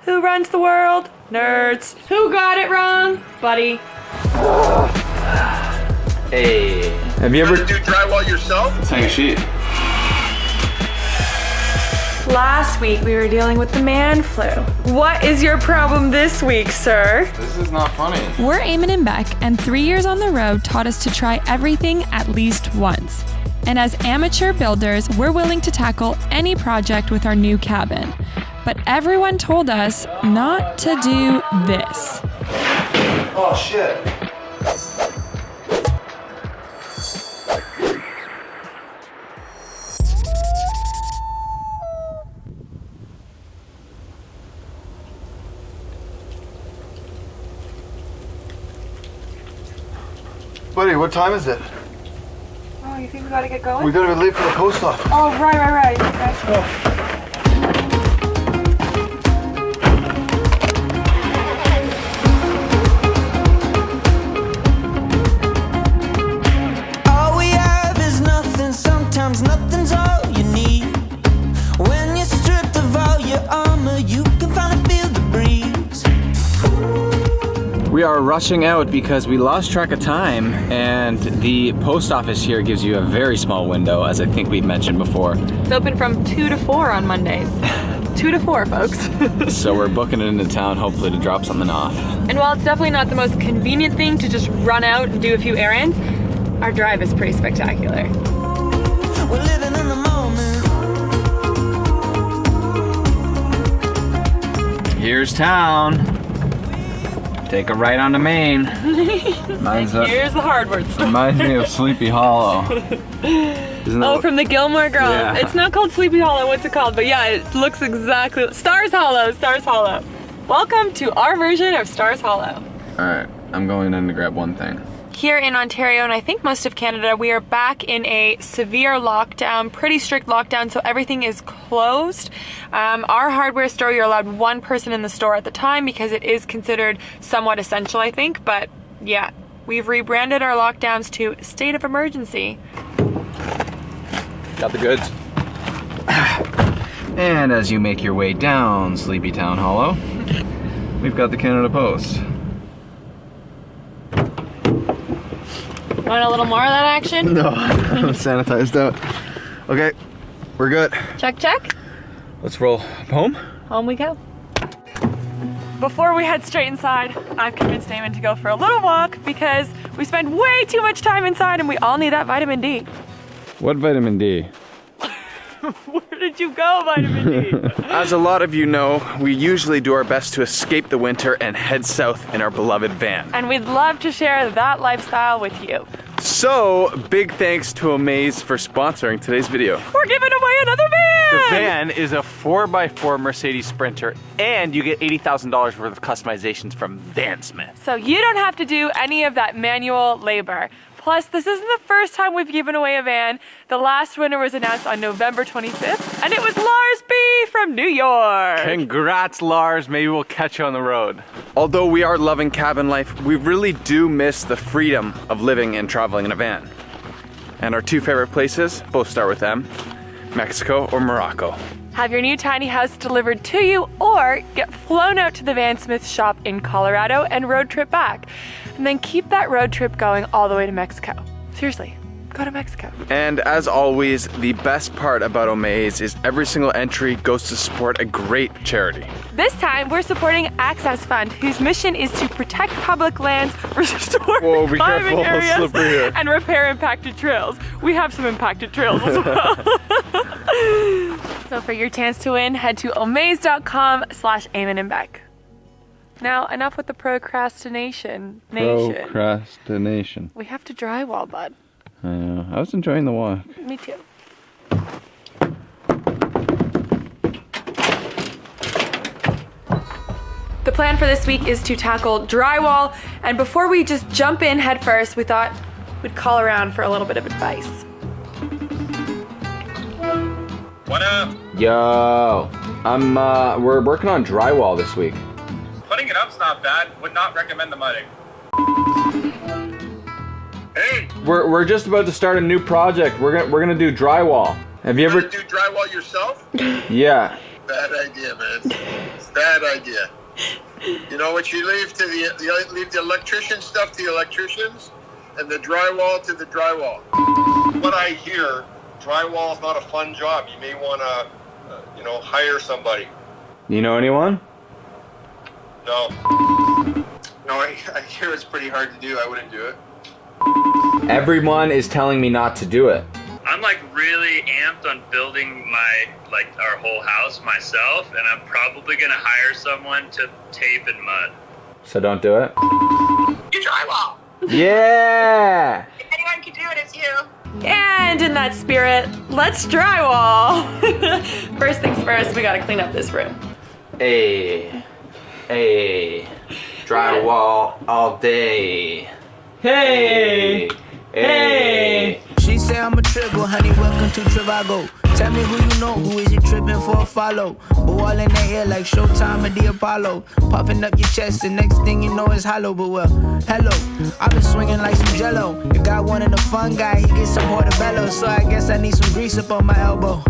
Who runs the world? Nerds. Who got it wrong? Buddy. Hey. Have you ever do drywall yourself? Let's hang a sheet. Last week we were dealing with the man flu. What is your problem this week, sir? This is not funny. We're Eamon and Bec, and 3 years on the road taught us to try everything at least once. And as amateur builders, we're willing to tackle any project with our new cabin. But everyone told us not to do this. Oh shit. Buddy, what time is it? Oh, you think we gotta get going? We gotta be late for the post office. Oh, right. Okay. All we have is nothing, sometimes nothing's all you need. When you're stripped of all your armor, you can finally feel the breeze. We are rushing out because we lost track of time, and the post office here gives you a very small window, as I think we've mentioned before. It's open from 2 to 4 on Mondays. 2 to 4, folks. So we're booking it into town, hopefully to drop something off. And while it's definitely not the most convenient thing to just run out and do a few errands, our drive is pretty spectacular. We're living in the moment. Here's town. Take a right onto Main. Here's the hard words. Reminds me of Sleepy Hollow. Isn't that Oh, from the Gilmore Girls. Yeah. It's not called Sleepy Hollow, what's it called? But yeah, it looks exactly, Stars Hollow. Welcome to our version of Stars Hollow. Alright, I'm going in to grab one thing. Here in Ontario, and I think most of Canada, we are back in a severe lockdown, pretty strict lockdown, so everything is closed. Our hardware store, you're allowed one person in the store at the time because it is considered somewhat essential, I think, but yeah, we've rebranded our lockdowns to state of emergency. Got the goods. And as you make your way down Sleepy Town Hollow, we've got the Canada Post. Want a little more of that action? No, I'm sanitized out. Okay, we're good. Check, check. Let's roll home. Home we go. Before we head straight inside, I've convinced Eamon to go for a little walk because we spend way too much time inside and we all need that vitamin D. What vitamin D? Where did you go, vitamin D? As a lot of you know, we usually do our best to escape the winter and head south in our beloved van. And we'd love to share that lifestyle with you. So, big thanks to Amaze for sponsoring today's video. We're giving away another van! The van is a 4x4 Mercedes Sprinter, and you get $80,000 worth of customizations from Vansmith. So you don't have to do any of that manual labor. Plus, this isn't the first time we've given away a van. The last winner was announced on November 25th, and it was Lars B. from New York. Congrats, Lars. Maybe we'll catch you on the road. Although we are loving cabin life, we really do miss the freedom of living and traveling in a van. And our two favorite places both start with M, Mexico or Morocco. Have your new tiny house delivered to you or get flown out to the Vansmith shop in Colorado and road trip back. And then keep that road trip going all the way to Mexico. Seriously, go to Mexico. And as always, the best part about Amaze is every single entry goes to support a great charity. This time, we're supporting Access Fund, whose mission is to protect public lands, restore Whoa, be climbing careful, areas, slippery here. and repair impacted trails. We have some impacted trails as well. So for your chance to win, head to amaze.com/Eamon and Bec. Now, enough with the procrastination. Procrastination. We have to drywall, bud. I know. I was enjoying the walk. Me too. The plan for this week is to tackle drywall, and before we just jump in head first, we thought we'd call around for a little bit of advice. What up? Yo, we're working on drywall this week. Putting it up's not bad. Would not recommend the mudding. Hey, We're just about to start a new project. We're gonna do drywall. Have you you ever? do drywall yourself? Yeah. Bad idea, man. bad idea. You know what? You leave leave the electrician stuff to the electricians, and the drywall to the drywall. What I hear, drywall is not a fun job. You may want to, hire somebody. You know anyone? No. No, I hear it's pretty hard to do. I wouldn't do it. Everyone is telling me not to do it. I'm like really amped on building our whole house myself, and I'm probably gonna hire someone to tape and mud. So don't do it? You drywall. Yeah! If anyone can do it, it's you. And in that spirit, let's drywall. First things first, we gotta clean up this room. Hey, drywall all day. Hey, hey. She say I'm a triple, honey, welcome to Trivago. Tell me who you know, who is you tripping for a follow? Ball in the air like Showtime at the Apollo. Puffing up your chest, the next thing you know is hollow. But well, hello, I've been swinging like some jello. If God wanted a fun guy, he gets some portobello. So I guess I need some grease up on my elbow.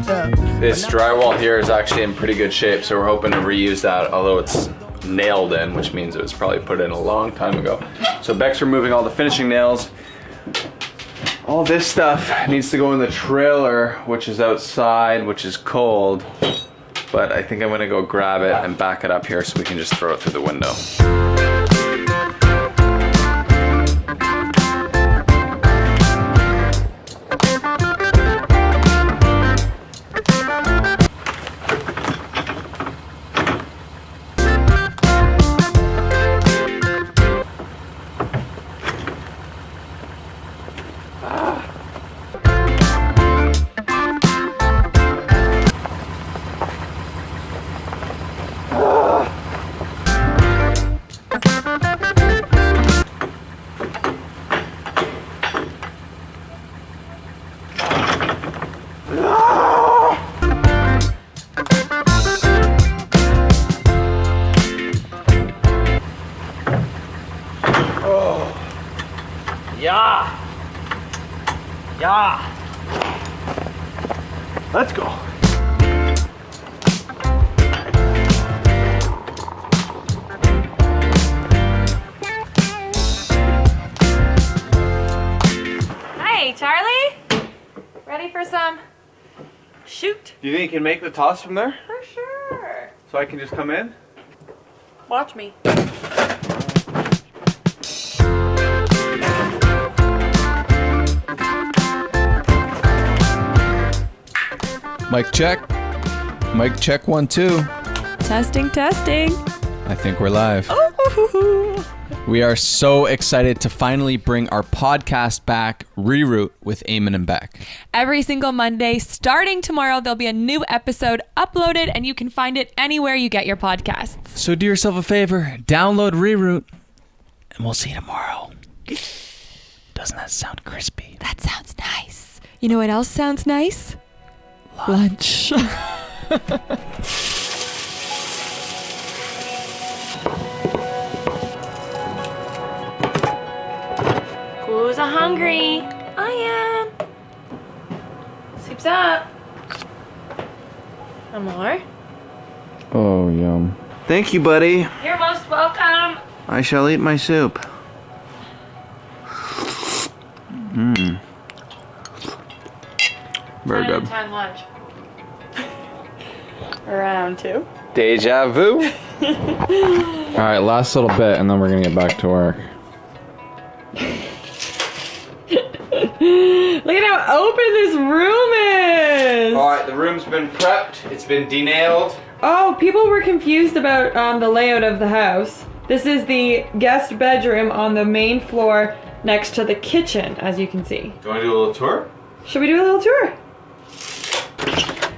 Yeah. This drywall here is actually in pretty good shape, so we're hoping to reuse that, although it's nailed in, which means it was probably put in a long time ago. So Bec's removing all the finishing nails. All this stuff needs to go in the trailer, which is outside, which is cold. But I think I'm gonna go grab it and back it up here so we can just throw it through the window. Yeah. Let's go. Hey, Charlie. Ready for some shoot? Do you think you can make the toss from there? For sure. So I can just come in? Watch me. Mic check. Mic check 1 2. Testing, testing. I think we're live. Ooh. We are so excited to finally bring our podcast back, Reroute with Eamon and Bec. Every single Monday, starting tomorrow, there'll be a new episode uploaded, and you can find it anywhere you get your podcasts. So do yourself a favor, download Reroute, and we'll see you tomorrow. Doesn't that sound crispy? That sounds nice. You know what else sounds nice? Lunch. Who's hungry? I am. Soup's up. One more. Oh, yum. Thank you, buddy. You're most welcome. I shall eat my soup. Very good. 10 lunch. Round 2. Deja vu. All right, last little bit, and then we're gonna get back to work. Look at how open this room is. All right, the room's been prepped. It's been denailed. Oh, people were confused about the layout of the house. This is the guest bedroom on the main floor next to the kitchen, as you can see. Do you want to do a little tour? Should we do a little tour?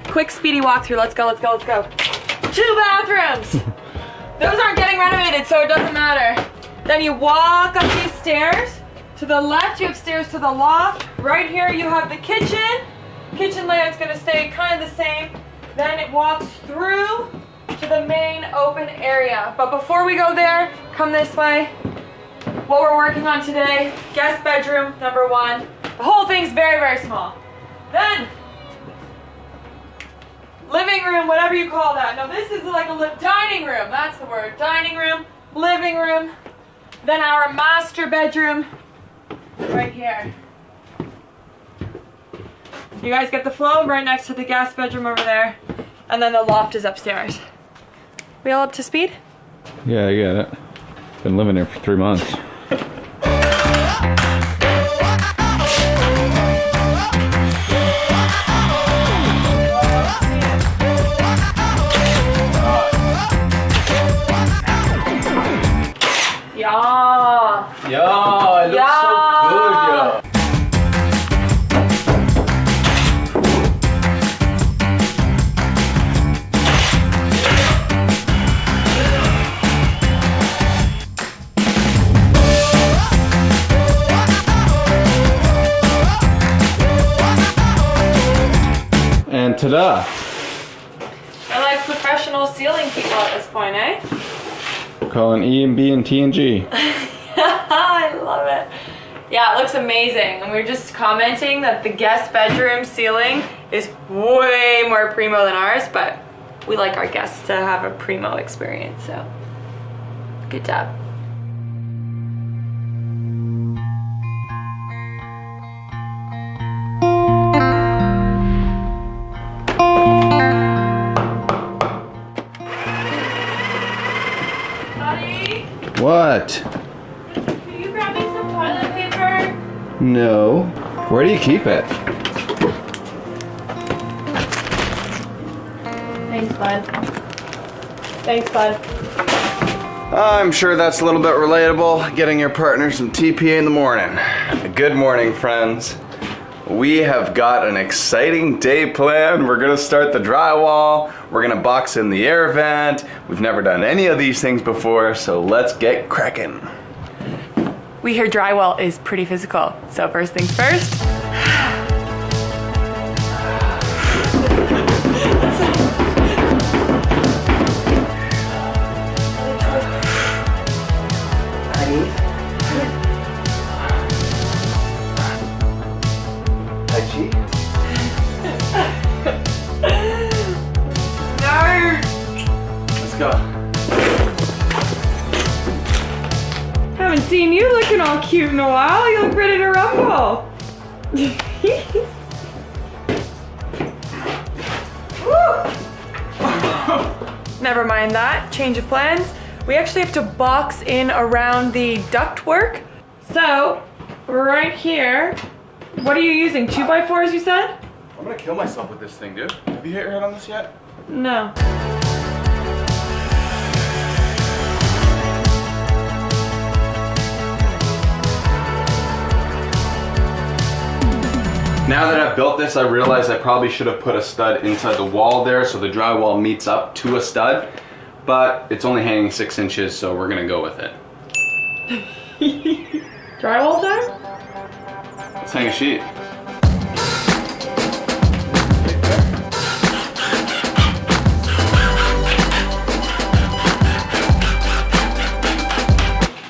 Quick, speedy walkthrough. Let's go, let's go, let's go. 2 bathrooms. Those aren't getting renovated, so it doesn't matter. Then you walk up these stairs. To the left, you have stairs to the loft. Right here, you have the kitchen. Kitchen layout's gonna stay kind of the same. Then it walks through to the main open area. But before we go there, come this way. What we're working on today, guest bedroom number 1. The whole thing's very, very small. Then, living room, whatever you call that. No, this is like a dining room. That's the word. Dining room, living room. Then our master bedroom right here. You guys get the flow right next to the guest bedroom over there. And then the loft is upstairs. We all up to speed? Yeah, I get it. Been living there for 3 months. Yeah. Yo, it looks so good, yo. And ta-da! I like professional ceiling people at this point, eh? Calling E and B and T and G. I love it. Yeah, it looks amazing. And we were just commenting that the guest bedroom ceiling is way more primo than ours, but we like our guests to have a primo experience, so good job. Buddy, What? can you grab me some toilet paper? No. Where do you keep it? Thanks, bud. Thanks, bud. I'm sure that's a little bit relatable, getting your partner some TPA in the morning. Good morning, friends. We have got an exciting day planned. We're gonna start the drywall. We're gonna box in the air vent. We've never done any of these things before, so let's get cracking. We hear drywall is pretty physical, so first things first. Let's go. Haven't seen you looking all cute in a while. You look ready to rumble. Never mind that. Change of plans. We actually have to box in around the ductwork. So, right here, what are you using? 2x4s, you said? I'm gonna kill myself with this thing, dude. Have you hit your head on this yet? No. Now that I've built this, I realize I probably should have put a stud inside the wall there so the drywall meets up to a stud, but it's only hanging 6 inches, so we're gonna go with it. Drywall time? Let's hang a sheet.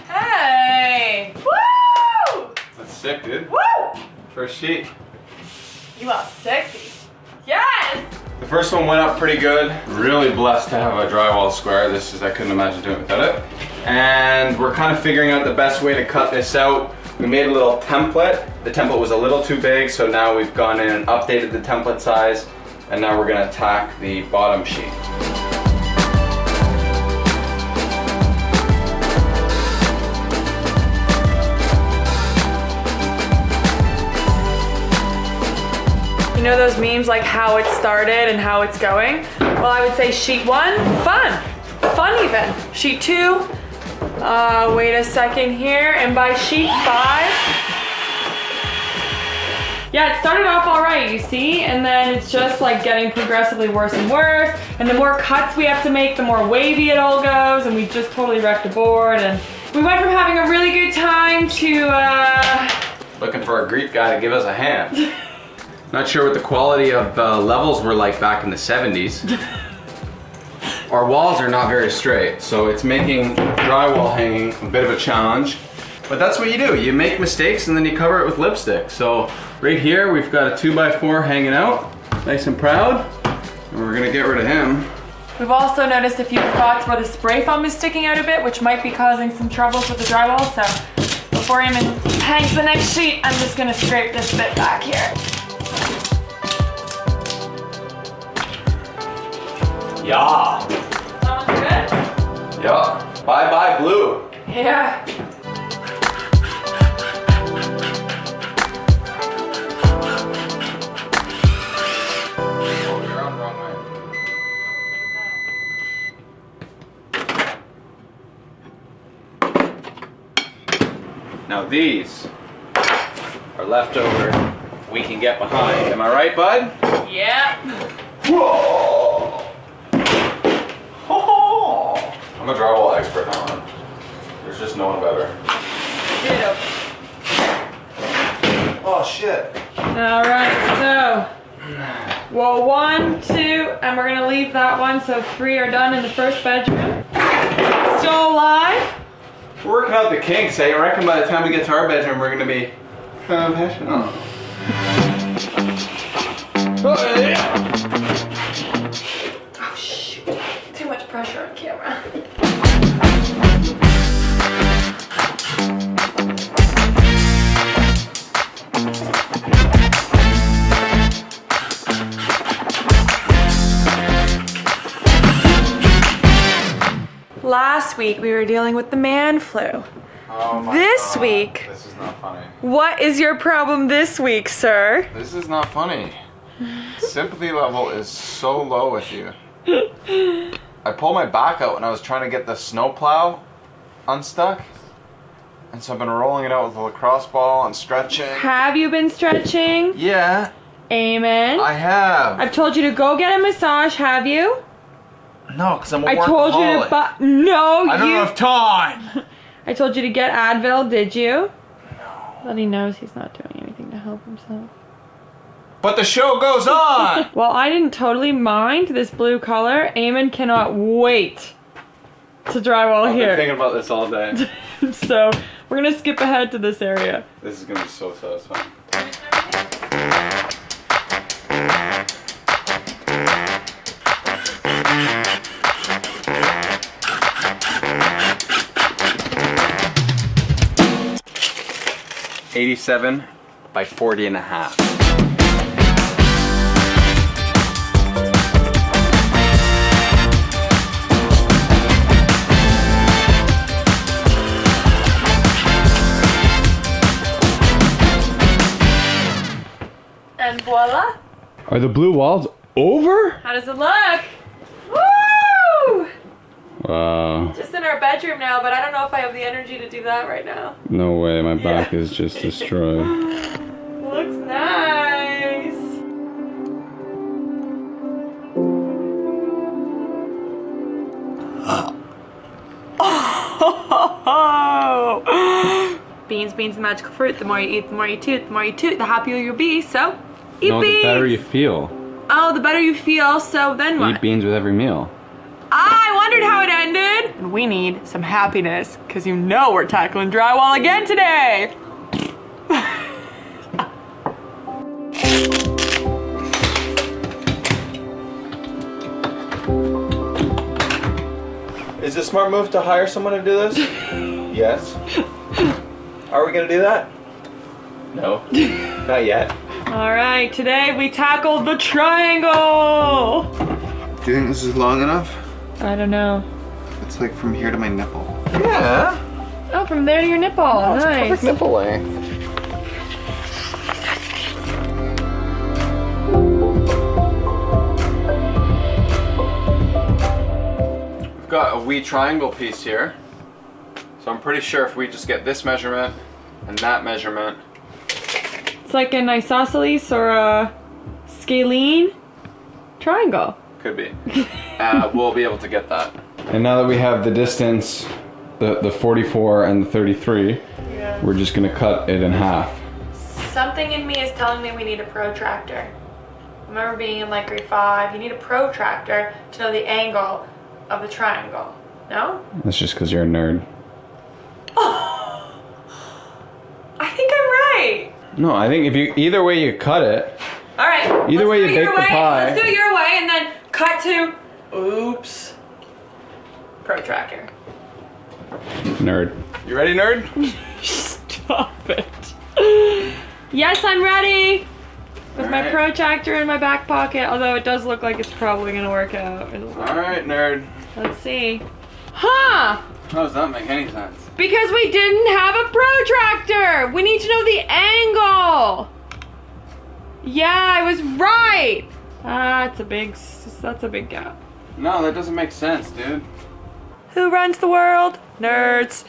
Hey! Woo! That's sick, dude. Woo! First sheet. You are sexy. Yes! The first one went up pretty good. Really blessed to have a drywall square. I couldn't imagine doing it without it. And we're kind of figuring out the best way to cut this out. We made a little template. The template was a little too big, so now we've gone in and updated the template size, and now we're gonna tack the bottom sheet. You know those memes like how it started and how it's going? Well, I would say sheet 1, fun. Fun even. Sheet 2, wait a second here, and by sheet 5, yeah, it started off all right, you see, and then it's just like getting progressively worse and worse, and the more cuts we have to make, the more wavy it all goes, and we just totally wrecked the board, and we went from having a really good time to, Looking for a Greek guy to give us a hand. Not sure what the quality of levels were like back in the 70s. Our walls are not very straight, so it's making drywall hanging a bit of a challenge. But that's what you do. You make mistakes and then you cover it with lipstick. So right here, we've got a 2x4 hanging out, nice and proud. And We're gonna get rid of him. We've also noticed a few spots where the spray foam is sticking out a bit, which might be causing some troubles with the drywall. So before Eamon hangs the next sheet, I'm just gonna scrape this bit back here. Yeah. That one's good? Yeah. Bye bye blue. Yeah. Oh, you're on the wrong way. Now these are leftover we can get behind. Am I right, bud? Yeah. Whoa! Oh. I'm a drywall expert now. There's just no one better. Ditto. Oh shit. All right, so, well, 1, 2, and we're gonna leave that one, so 3 are done in the first bedroom. Still alive? We're working out the kinks, eh? I reckon by the time we get to our bedroom, we're gonna be professional. Oh, yeah. Oh, shoot. Too much pressure on camera. Last week we were dealing with the man flu. Oh my This God. week, This is not funny. what is your problem this week, sir? This is not funny. Sympathy level is so low with you. I pulled my back out when I was trying to get the snowplow unstuck. And so I've been rolling it out with a lacrosse ball and stretching. Have you been stretching? Yeah, Amen. I have. I've told you to go get a massage, have you? No, because I'm a I told you to No, I don't have time. I told you to get Advil, did you? No. But he knows he's not doing anything to help himself. But the show goes on. Well, I didn't totally mind this blue color. Eamon cannot wait to drywall I've here. been thinking about this all day. So we're gonna skip ahead to this area. This is gonna be so satisfying. $87 by 40 and a half. And voila. Are the blue walls over? How does it look? Woo! Wow. Just in our bedroom now, but I don't know if I have the energy to do that right now. No way, my back is just destroyed. Looks nice. Beans, beans, the magical fruit. The more you eat, the more you toot. The more you toot, the happier you'll be. So, eat No, beans. the better you feel. Oh, the better you feel. So then what? Eat beans with every meal. I wondered how it ended. And we need some happiness, because you know we're tackling drywall again today. Is it a smart move to hire someone to do this? Yes. Are we gonna do that? No. Not yet. All right, today we tackled the triangle. Do you think this is long enough? I don't know. It's like from here to my nipple. Yeah. Oh, from there to your nipple. Nice. Perfect nipple length. We've got a wee triangle piece here. So I'm pretty sure if we just get this measurement and that measurement. It's like an isosceles or a scalene triangle. Could be. We'll be able to get that. And now that we have the distance, the 44 and the 33, Yeah. we're just gonna cut it in half. Something in me is telling me we need a protractor. I remember being in like grade 5, you need a protractor to know the angle of the triangle. No? That's just because you're a nerd. I think I'm right. No, I think if you either way you cut it. All right. Either way let's you do it bake your the way. pie. Let's do it your way and then Cut to, oops, protractor. Nerd. You ready, nerd? Stop it. Yes, I'm ready. With my protractor in my back pocket, although it does look like it's probably gonna work out. Alright, nerd. Let's see. Huh! How does that make any sense? Because we didn't have a protractor! We need to know the angle! Yeah, I was right! That's a big gap. No, that doesn't make sense, dude. Who runs the world? Nerds.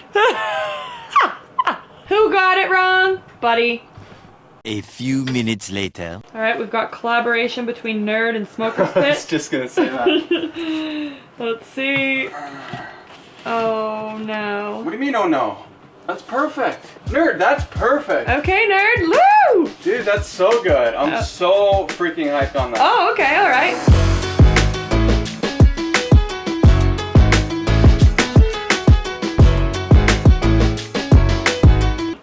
Who got it wrong? Buddy. A few minutes later. Alright, we've got collaboration between Nerd and Smoker's I was Pit. just gonna say that. Let's see. Oh no. What do you mean, oh no? That's perfect. Nerd, that's perfect. Okay, Nerd. Woo! Dude, that's so good. I'm so freaking hyped on that. Oh, okay, alright.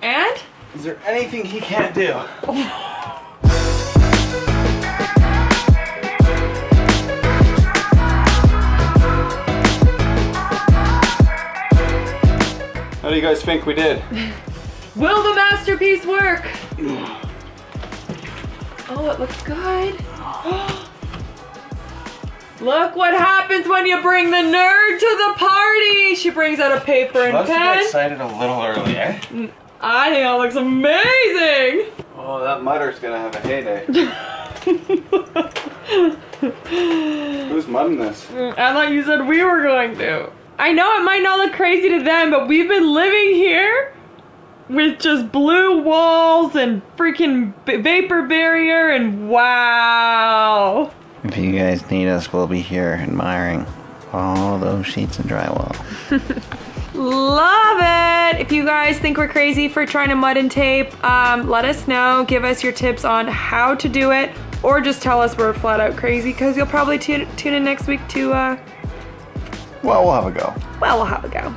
And? Is there anything he can't do? How do you guys think we did? Will the masterpiece work? Oh, it looks good. Look what happens when you bring the nerd to the party. She brings out a paper and Must have pen. excited a little early, eh? I think that looks amazing. Oh, that mudder's gonna have a heyday. Who's mudding this? I thought you said we were going to. I know it might not look crazy to them, but we've been living here with just blue walls and freaking vapor barrier and wow. If you guys need us, we'll be here admiring all those sheets of drywall. Love it! If you guys think we're crazy for trying to mud and tape, let us know. Give us your tips on how to do it, or just tell us we're flat out crazy, because you'll probably tune in next week to, Well, we'll have a go. well, we'll have a go.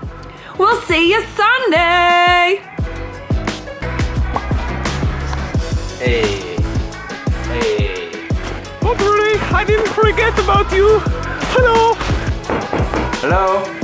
We'll see you Sunday! Hey. Hey. Don't worry, I didn't forget about you. Hello. Hello.